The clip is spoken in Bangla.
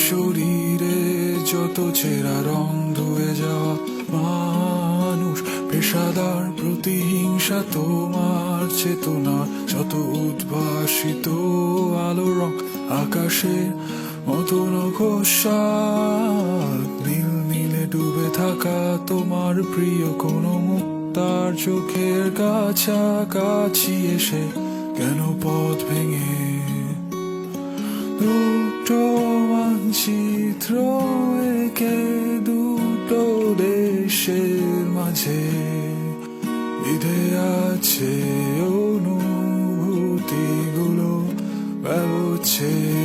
শরীরে যত চেরা রং ধুয়ে যাওয়া মানুষ, পেশাদার প্রতিহিংসা তোমার চেতনা, যত উদ্ভাসিত আলো রং আকাশের মতো নকশাল, নীল নীলে ডুবে থাকা তোমার প্রিয় কোনো মুখ, তার চোখের কাছাকাছি এসে কেন পথ ভেঙে দুটো মানচিত্র একে দুটো দেশের মাঝে বিধে আছে অনুভূতিগুলো ব্যবচ্ছে